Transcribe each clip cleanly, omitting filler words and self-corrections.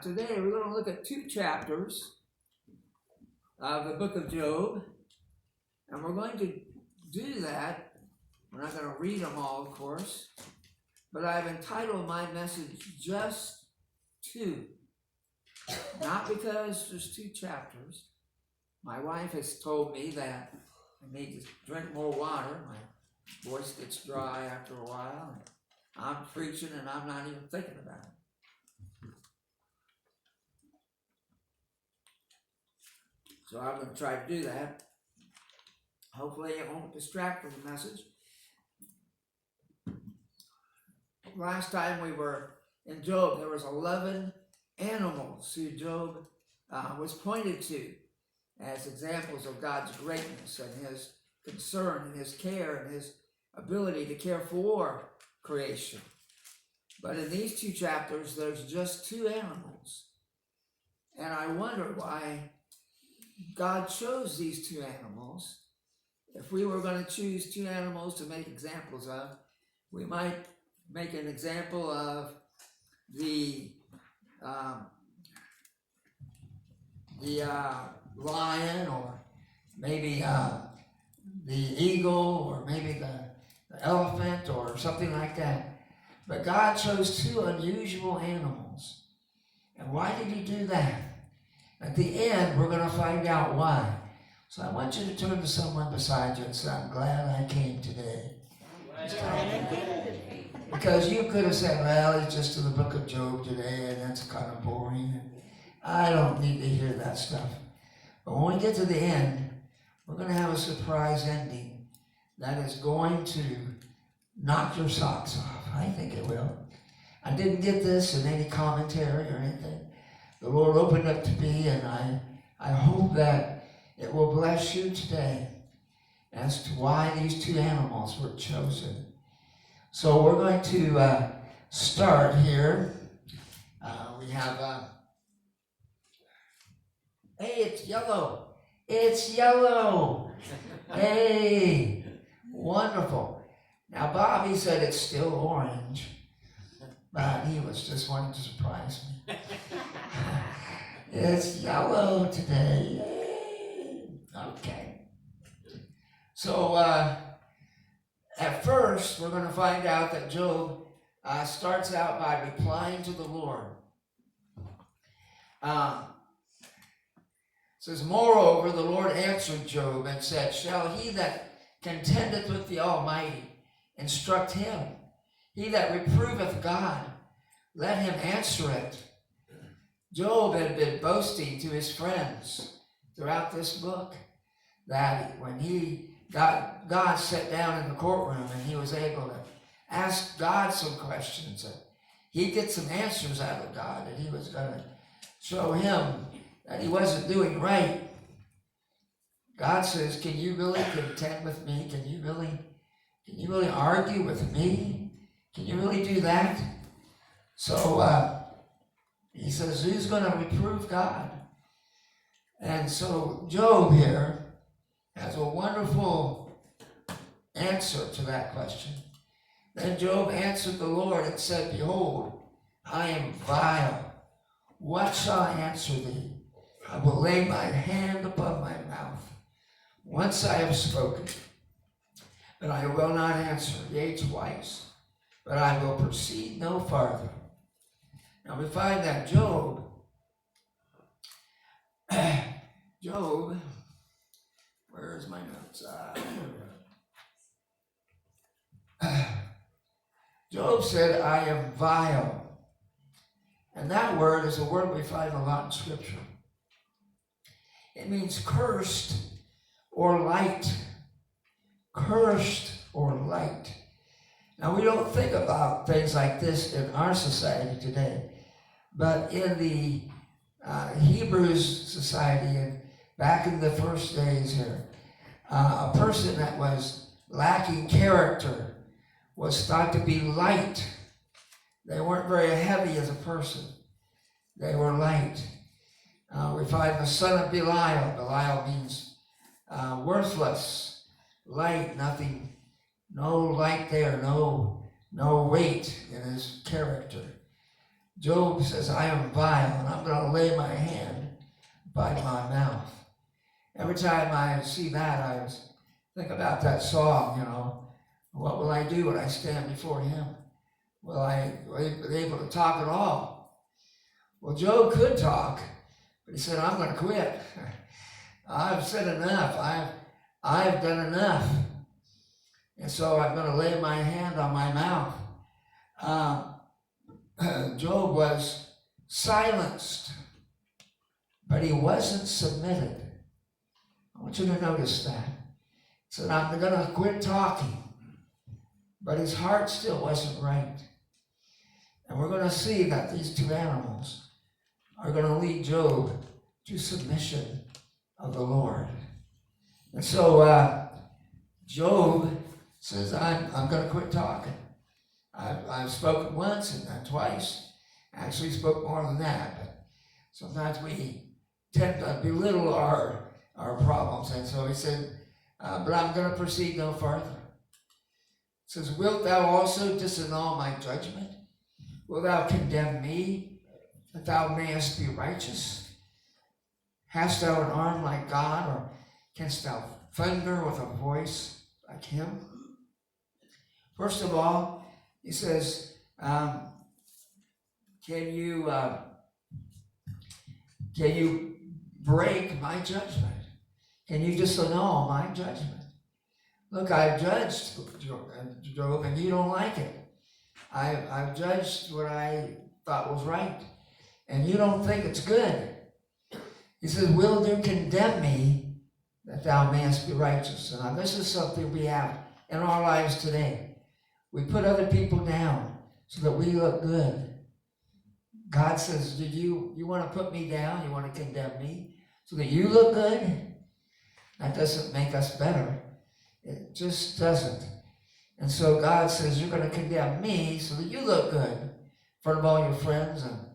today we're going to look at 2 chapters of the book of Job, and we're going to do that. We're not going to read them all, of course, but I've entitled my message Just 2. Not because there's 2 chapters. My wife has told me that I need to drink more water. My voice gets dry after a while. And I'm preaching and I'm not even thinking about it. So I'm going to try to do that. Hopefully it won't distract from the message. Last time we were in Job, there was 11 animals who Job was pointed to as examples of God's greatness and his concern and his care and his ability to care for creation. But in these 2 chapters, there's just 2 animals. And I wonder why God chose these 2 animals. If we were going to choose 2 animals to make examples of, we might make an example of the lion, or maybe the eagle, or maybe the elephant, or something like that. But God chose 2 unusual animals. And why did he do that? At the end, we're going to find out why. So I want you to turn to someone beside you and say, I'm glad I came today. Because you could have said, well, it's just to the book of Job today, and that's kind of boring. I don't need to hear that stuff. But when we get to the end, we're going to have a surprise ending that is going to knock your socks off. I think it will. I didn't get this in any commentary or anything. The Lord opened up to me, and I hope that it will bless you today as to why these 2 animals were chosen. So we're going to start here. We have, hey, it's yellow. It's yellow. Hey, wonderful. Now, Bobby said it's still orange, but he was just wanting to surprise me. It's yellow today. Yay. Okay. So, at first, we're going to find out that Job starts out by replying to the Lord. It says, moreover, the Lord answered Job and said, shall he that contendeth with the Almighty instruct him? He that reproveth God, let him answer it. Job had been boasting to his friends throughout this book that when God sat down in the courtroom and he was able to ask God some questions, and he'd get some answers out of God, and he was going to show him that he wasn't doing right. God says, can you really contend with me? Can you really argue with me? Can you really do that? So he says, who's going to reprove God? And so Job here has a wonderful answer to that question. Then Job answered the Lord and said, behold, I am vile. What shall I answer thee? I will lay my hand upon my mouth. Once I have spoken, but I will not answer, yea, twice, but I will proceed no farther. Now we find that Job, where's my notes? Job said, I am vile. And that word is a word we find a lot in Scripture. It means cursed or light. Cursed or light. Now we don't think about things like this in our society today. But in the Hebrews society, and back in the first days here, a person that was lacking character was thought to be light. They weren't very heavy as a person. They were light. We find the son of Belial. Belial means worthless, light, nothing, no light there, no weight in his character. Job says, I am vile, and I'm going to lay my hand by my mouth. Every time I see that, I think about that song, What will I do when I stand before him? Will I be able to talk at all? Well, Job could talk, but he said, I'm going to quit. I've said enough. I've done enough. And so I'm going to lay my hand on my mouth. Job was silenced, but he wasn't submitted. I want you to notice that. He said, I'm going to quit talking, but his heart still wasn't right. And we're going to see that these two animals are going to lead Job to submission of the Lord. And so Job says, I'm going to quit talking. I've spoken once and then twice. I actually spoke more than that, but sometimes we tend to belittle our problems. And so he said, but I'm going to proceed no further. It says, wilt thou also disannul my judgment? Wilt thou condemn me, that thou mayest be righteous? Hast thou an arm like God, or canst thou thunder with a voice like him? First of all, he says, can you break my judgment? Can you disannul my judgment? Look, I've judged Job, and you don't like it. I've judged what I thought was right, and you don't think it's good. He says, will you condemn me, that thou mayest be righteous? Now, this is something we have in our lives today. We put other people down so that we look good. God says, do you want to put me down? You want to condemn me so that you look good? That doesn't make us better. It just doesn't. And so God says, you're going to condemn me so that you look good in front of all your friends and in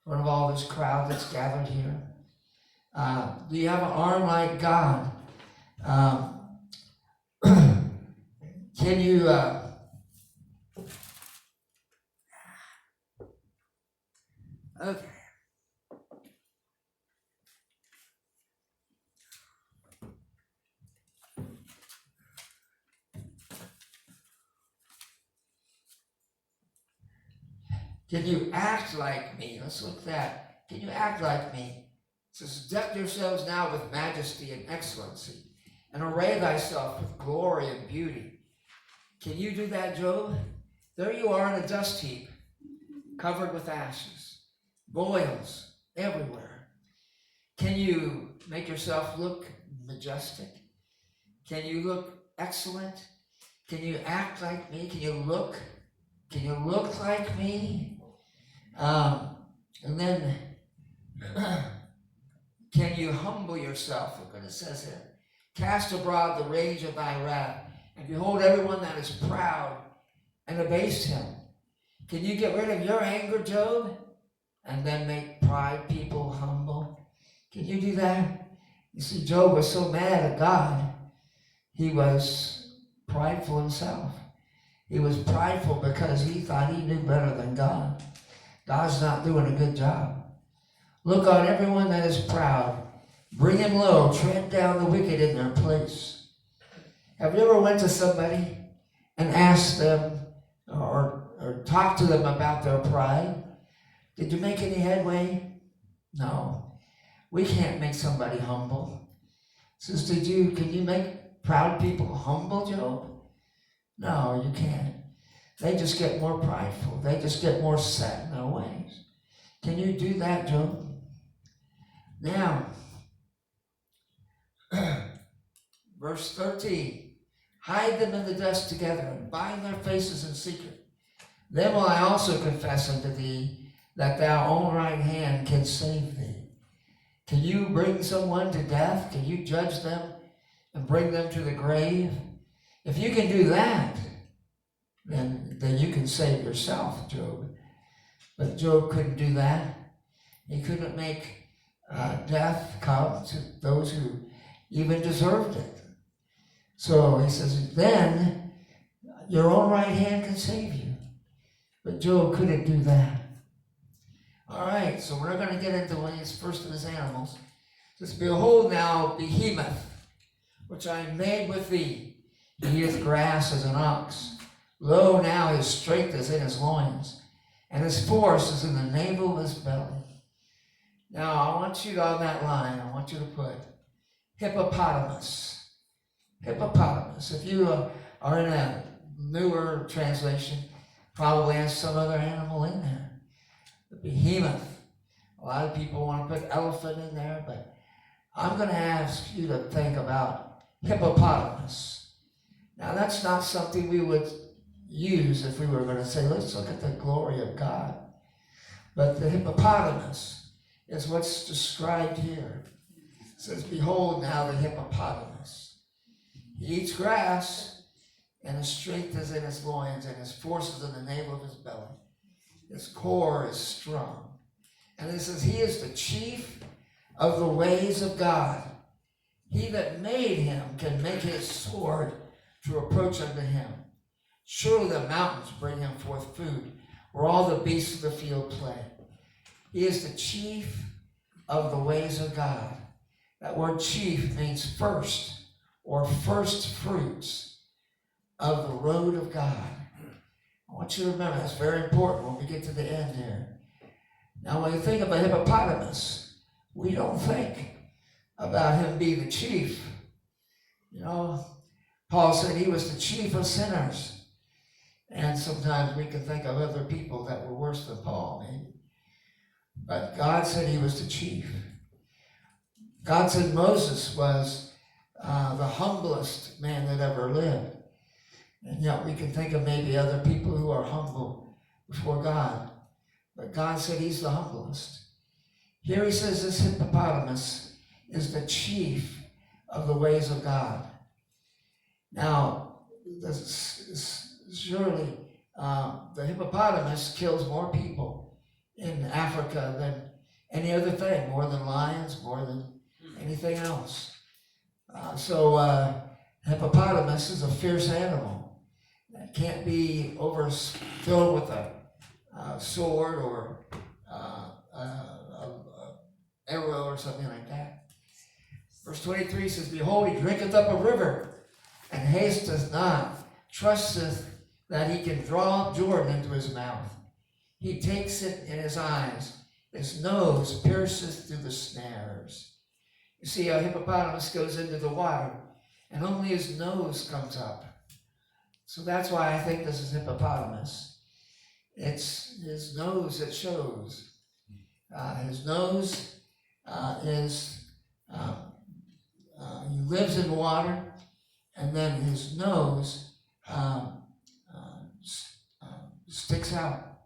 front of all this crowd that's gathered here. Do you have an arm like God? Can you... Okay. Can you act like me? Let's look at that. Can you act like me? It says, deck yourselves now with majesty and excellency, and array thyself with glory and beauty. Can you do that, Job? There you are in a dust heap, covered with ashes, boils everywhere. Can you make yourself look majestic? Can you look excellent? Can you act like me? Can you look like me? And then, can you humble yourself? Look what it says here. Cast abroad the rage of thy wrath, and behold everyone that is proud, and abase him. Can you get rid of your anger, Job, and then make pride people humble? Can you do that? You see, Job was so mad at God, he was prideful himself. He was prideful because he thought he knew better than God. God's not doing a good job. Look on everyone that is proud. Bring him low. Tread down the wicked in their place. Have you ever went to somebody and asked them or talked to them about their pride? Did you make any headway? No. We can't make somebody humble. It says, can you make proud people humble, Job? No, you can't. They just get more prideful. They just get more set in their ways. Can you do that, Job? Now, verse 13. Hide them in the dust together and bind their faces in secret. Then will I also confess unto thee that thou own right hand can save thee. Can you bring someone to death? Can you judge them and bring them to the grave? If you can do that, then you can save yourself, Job. But Job couldn't do that. He couldn't make death come to those who even deserved it. So he says, then your own right hand can save you. But Job couldn't do that. All right, so we're going to get into one of these first of his animals. It says, behold now behemoth, which I made with thee. He eateth grass as an ox. Lo, now his strength is in his loins, and his force is in the navel of his belly. Now, I want you to, on that line, I want you to put hippopotamus. Hippopotamus. If you are in a newer translation, probably has some other animal in there. The behemoth. A lot of people want to put elephant in there, but I'm going to ask you to think about hippopotamus. Now, that's not something we would use if we were going to say, let's look at the glory of God. But the hippopotamus is what's described here. It says, behold now the hippopotamus. He eats grass, and his strength is in his loins, and his force is in the navel of his belly. His core is strong. And it says, he is the chief of the ways of God. He that made him can make his sword to approach unto him. Surely the mountains bring him forth food, where all the beasts of the field play. He is the chief of the ways of God. That word chief means first, or first fruits of the road of God. I want you to remember, that's very important when we get to the end here. Now, when you think of a hippopotamus, we don't think about him being the chief. You know, Paul said he was the chief of sinners. And sometimes we can think of other people that were worse than Paul, maybe. But God said he was the chief. God said Moses was the humblest man that ever lived. And yet we can think of maybe other people who are humble before God. But God said he's the humblest. Here he says this hippopotamus is the chief of the ways of God. Now, surely the hippopotamus kills more people in Africa than any other thing, more than lions, more than anything else. Hippopotamus is a fierce animal. It can't be filled with a sword or arrow or something like that. Verse 23 says, behold, he drinketh up a river, and hasteth not, trusteth that he can draw up Jordan into his mouth. He takes it in his eyes. His nose pierceth through the snares. You see, a hippopotamus goes into the water, and only his nose comes up. So that's why I think this is hippopotamus. It's his nose that shows. His nose he lives in water, and then his nose sticks out.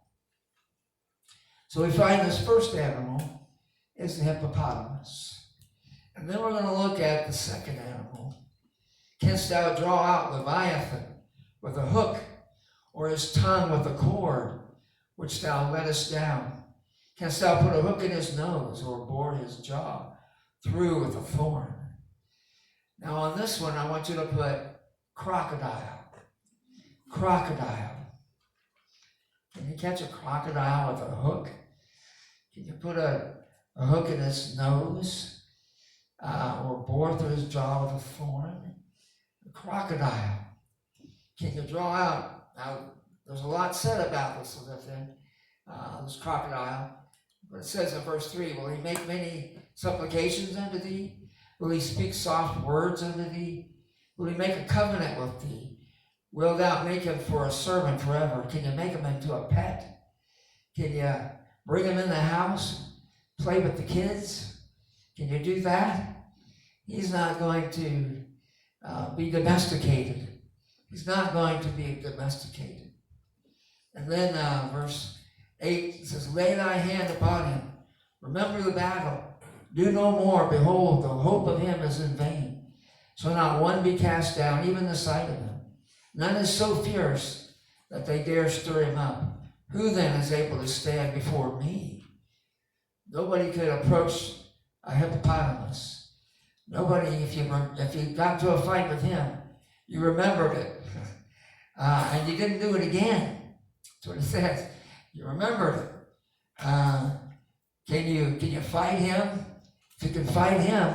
So we find this first animal is the hippopotamus. And then we're going to look at the second animal. Canst thou draw out Leviathan with a hook, or his tongue with a cord, which thou lettest down? Canst thou put a hook in his nose, or bore his jaw through with a thorn? Now on this one, I want you to put crocodile. Crocodile. Can you catch a crocodile with a hook? Can you put a hook in his nose, or bore through his jaw with a thorn? A crocodile. Can you draw out? Now, there's a lot said about this crocodile, but it says in verse 3, will he make many supplications unto thee? Will he speak soft words unto thee? Will he make a covenant with thee? Wilt thou make him for a servant forever? Can you make him into a pet? Can you bring him in the house, play with the kids? Can you do that? He's not going to be domesticated. He's not going to be domesticated. And then verse 8 says, lay thy hand upon him. Remember the battle. Do no more. Behold, the hope of him is in vain. So not one be cast down, even the sight of him. None is so fierce that they dare stir him up. Who then is able to stand before me? Nobody could approach a hippopotamus. Nobody, if you got to a fight with him, you remembered it. And you didn't do it again. That's what it says. You remembered it. Can you fight him? If you can fight him,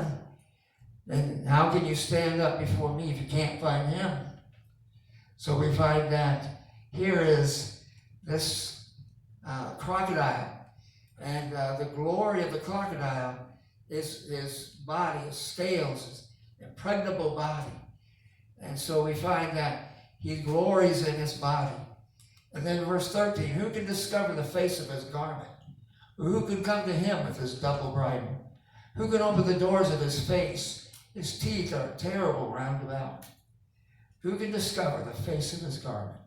then how can you stand up before me if you can't fight him? So we find that here is this crocodile, and the glory of the crocodile is his body, his scales, his impregnable body. And so we find that he glories in his body. And then verse 13, who can discover the face of his garment? Who can come to him with his double bridle? Who can open the doors of his face? His teeth are terrible round about. Who can discover the face of his garment?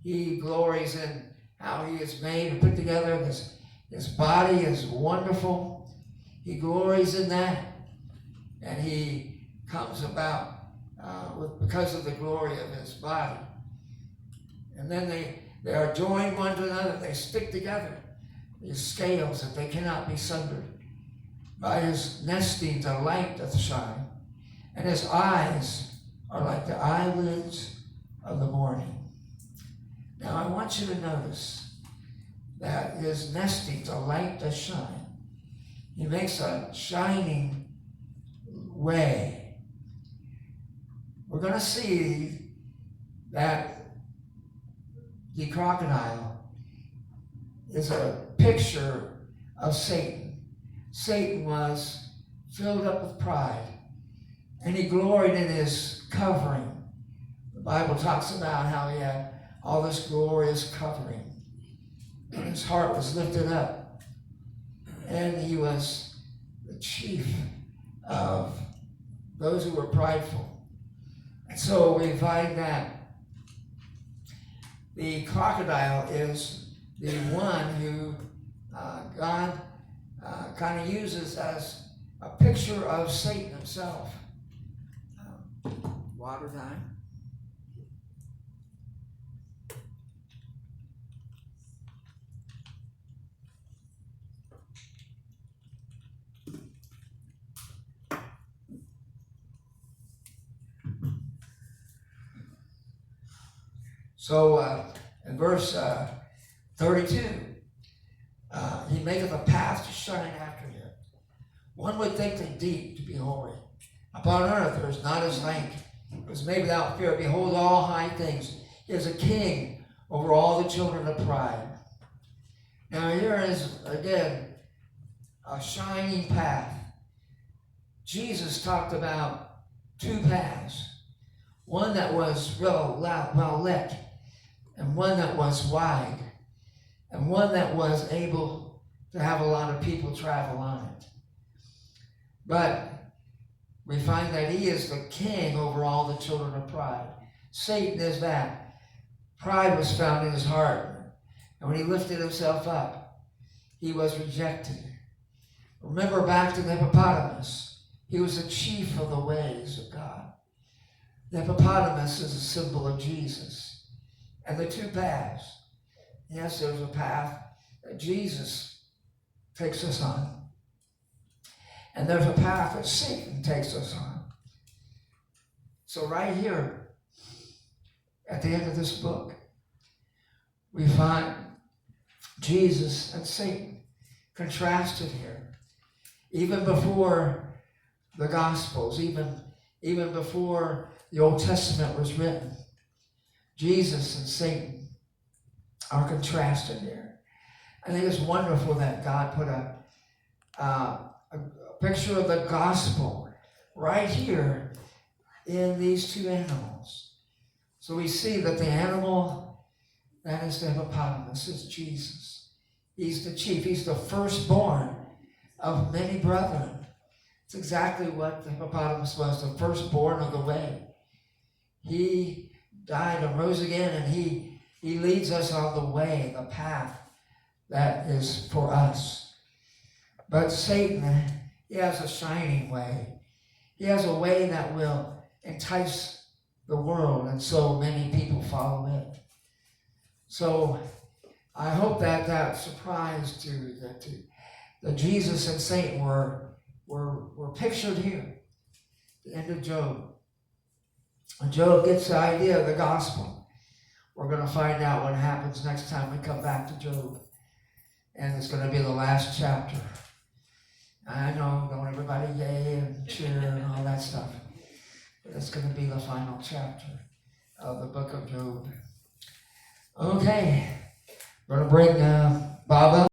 He glories in how he is made and put together. His body is wonderful. He glories in that. And he comes about because of the glory of his body. And then they are joined one to another. They stick together. These scales that they cannot be sundered. By his nestings a light doth shine, and his eyes are like the eyelids of the morning. Now I want you to notice that his nestings a light doth shine. He makes a shining way. We're going to see that the crocodile is a picture of Satan. Satan was filled up with pride, and he gloried in his covering. The Bible talks about how he had all this glorious covering, and his heart was lifted up, and he was the chief of those who were prideful. And so we find that the crocodile is the one who God kind of uses as a picture of Satan himself. Water time. So in verse 32, he maketh a path to shine after him. One would think the deep to be holy. Upon earth there is not his like. It was made without fear. Behold all high things. He is a king over all the children of pride. Now here is, again, a shining path. Jesus talked about two paths. One that was well lit, and one that was wide, and one that was able to have a lot of people travel on it. But we find that he is the king over all the children of pride. Satan is that. Pride was found in his heart. And when he lifted himself up, he was rejected. Remember back to the hippopotamus. He was the chief of the ways of God. The hippopotamus is a symbol of Jesus. And the two paths. Yes, there's a path that Jesus takes us on. And there's a path that Satan takes us on. So right here, at the end of this book, we find Jesus and Satan contrasted here. Even before the Gospels, even before the Old Testament was written, Jesus and Satan are contrasted here. I think it's wonderful that God put a picture of the gospel right here in these two animals. So we see that the animal that is the hippopotamus is Jesus. He's the chief. He's the firstborn of many brethren. It's exactly what the hippopotamus was, the firstborn of the way. He died and rose again, and he leads us on the way, the path that is for us. But Satan, he has a shining way. He has a way that will entice the world, and so many people follow it. So I hope that surprised you, that Jesus and Satan were pictured here. The end of Job. When Job gets the idea of the gospel, we're going to find out what happens next time we come back to Job. And it's going to be the last chapter. I know, don't everybody yay and cheer and all that stuff. But it's going to be the final chapter of the book of Job. Okay. We're going to bring Bob up.